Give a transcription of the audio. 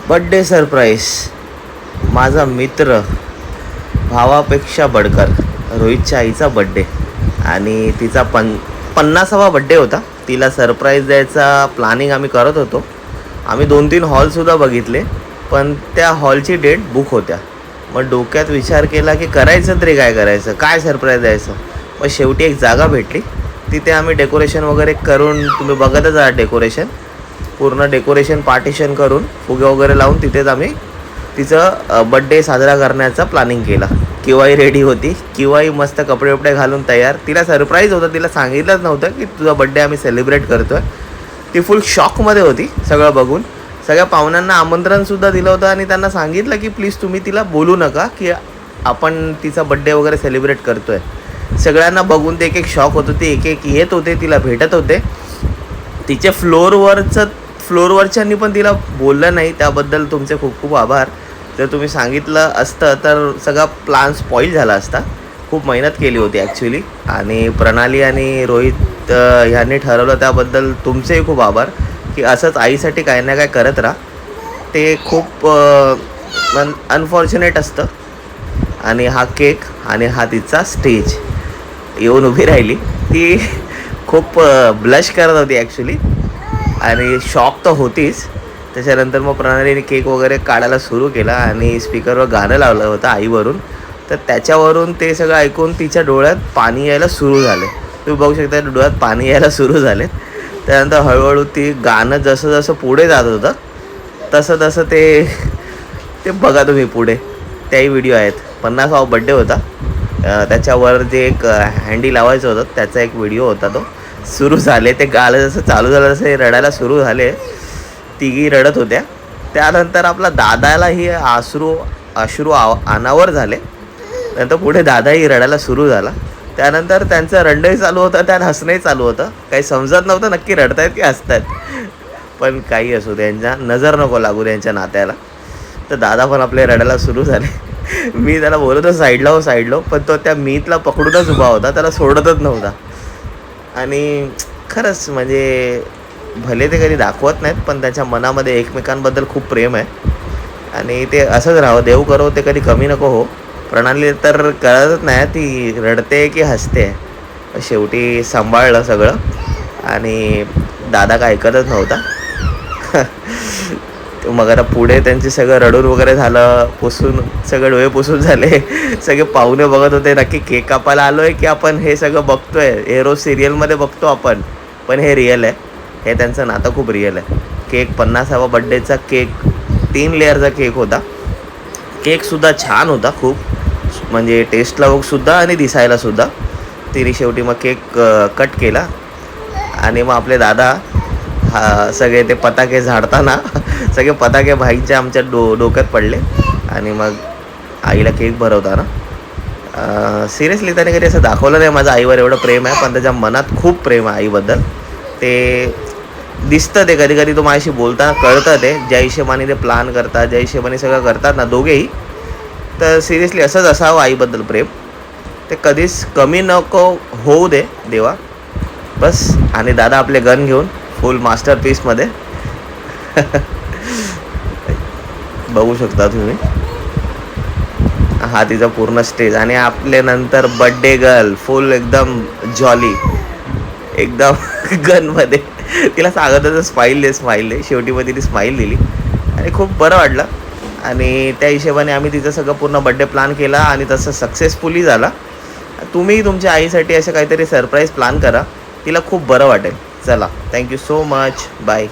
Birthday surprise. माझा मित्र, भावापेक्षा बडकर, रोहितच्या आईचा बड्डे आणि तिचा 50वा बड्डे होता. तिला सरप्राईज द्यायचा प्लॅनिंग आम्ही करत होतो. आम्ही 2-3 हॉलसुद्धा बघितले, पण त्या हॉलची डेट बुक होत्या. मग डोक्यात विचार केला की करायचं तरी काय करायचं, काय सरप्राईज द्यायचं. मग शेवटी एक जागा भेटली. तिथे आम्ही डेकोरेशन वगैरे करून, तुम्ही बघतच आहात डेकोरेशन, पूर्ण डेकोरेशन पार्टिशन करून फुगे वगैरे लावून तिथेच आम्ही तिचं बड्डे साजरा करण्याचा प्लॅनिंग केला. किंवाही रेडी होती, किंवाही मस्त कपडे वपडे घालून तयार. तिला सरप्राईज होतं, तिला सांगितलंच नव्हतं की तुझा बड्डे आम्ही सेलिब्रेट करतो आहे. ती फुल शॉकमध्ये होती सगळं बघून. सगळ्या पाहुण्यांना आमंत्रणसुद्धा दिलं होतं आणि त्यांना सांगितलं की प्लीज तुम्ही तिला बोलू नका की आपण तिचा बड्डे वगैरे सेलिब्रेट करतो आहे. सगळ्यांना बघून ते एक शॉक होतं. ते एक येत होते, तिला भेटत होते. तिचे फ्लोअरवरच्यांनी पण तिला बोललं नाही, त्याबद्दल तुमचे खूप खूप आभार. जर तुम्ही सांगितलं असतं तर सगळा प्लॅन स्पॉईल झाला असता. खूप मेहनत केली होती ॲक्च्युली. आणि प्रणाली आणि रोहित ह्यांनी ठरवलं, त्याबद्दल तुमचेही खूप आभार की असंच आईसाठी काही ना काय करत राहा. ते खूप अनफॉर्च्युनेट असतं. आणि हा केक आणि हा तिचा स्टेज येऊन उभी राहिली. ती खूप ब्लश करत होती ॲक्च्युली आणि शॉक तर होतीच. त्याच्यानंतर मग प्रणालीने केक वगैरे काढायला सुरू केला आणि स्पीकरवर गाणं लावलं होतं आईवरून. तर त्याच्यावरून ते सगळं ऐकून तिच्या डोळ्यात पाणी यायला सुरू झाले. तुम्ही बघू शकता डोळ्यात पाणी यायला सुरू झाले. त्यानंतर हळूहळू ती गाणं जसं जसं पुढे जात होतं तसं तसं ते बघा तुम्ही पुढे. त्याही व्हिडिओ आहेत. 50वा बड्डे होता, त्याच्यावर जे एक हँडी लावायचं होतं त्याचा एक व्हिडिओ होता. तो सुरू झाले, ते गाणं जसं चालू झालं तसं रडायला सुरू झाले. तिघी रडत होत्या. त्यानंतर आपला दादालाही अश्रू अनावर झाले. नंतर पुढे दादाही रडायला सुरू झाला. त्यानंतर त्यांचं रडणंही चालू होतं, त्यात हसणंही चालू होतं. काही समजत नव्हतं नक्की रडतायत की हसतायत. पण काही असू त्यांच्या नजर नको लागू त्यांच्या नात्याला. तर दादा पण आपले रडायला सुरू झाले. मी त्याला बोलतो साईडला, पण तो त्या मीतला पकडूनच उभा होता, त्याला सोडतच नव्हता. आणि खरंच म्हणजे भले ते कधी दाखवत नाहीत, पण त्यांच्या मनामध्ये एकमेकांबद्दल खूप प्रेम आहे. आणि ते असंच राहावं, देव करो ते कधी कमी नको हो. प्रणाली तर कळतच नाही ती रडते की हसते. शेवटी सांभाळलं सगळं आणि दादा काय ऐकतच नव्हता. मग आता पुढे त्यांचे सगळं रडून वगैरे झालं, पुसून सगळे डोळे पुसून झाले. सगळे पाहुणे बघत होते नक्की केक कापायला आलो आहे की आपण हे सगळं बघतो आहे. हे रोज सिरियलमध्ये बघतो आपण, पण हे रिअल आहे. हे त्यांचं नातं खूप रिअल आहे. केक 50वा बड्डेचा केक 3 लेअरचा केक होता. केकसुद्धा छान होता खूप, म्हणजे टेस्टला सुद्धा आणि दिसायलासुद्धा. तिने शेवटी मग केक कट केला आणि मग आपले दादा सगळे ते पताके झाडताना सगळे पताके भाईच्या आमच्या डोक्यात पडले. आणि मग आईला केक भरवताना सिरियसली त्याने कधी असं दाखवलं नाही माझं आईवर एवढं प्रेम आहे, पण त्याच्या मनात खूप प्रेम आहे आईबद्दल. ते दिसतं, ते कधी कधी तो माझ्याशी बोलताना कळतं. ते ज्या हिशेबाने ते प्लॅन करतात, ज्या हिशेबाने सगळं करतात ना दोघेही, तर सिरियसली असंच असावं आईबद्दल प्रेम. ते कधीच कमी नको होऊ दे देवा, बस. आणि दादा आपले गन घेऊन फुल मास्टरपीसमध्ये बघू शकता तुम्ही. हा तिचा पूर्ण स्टेज. आणि आपले नंतर बड्डे गर्ल फुल एकदम जॉली, एकदम गनमध्ये. तिला सांगत होतं स्माईल दे. शेवटी मग तिने स्माईल दिली आणि खूप बरं वाटलं. आणि त्या हिशोबाने आम्ही तिचं सगळं पूर्ण बड्डे प्लॅन केला आणि तसं सक्सेसफुली झाला. तुम्ही तुमच्या आईसाठी असं काहीतरी सरप्राईज प्लॅन करा, तिला खूप बरं वाटेल. चला, थँक्यू सो मच, बाय.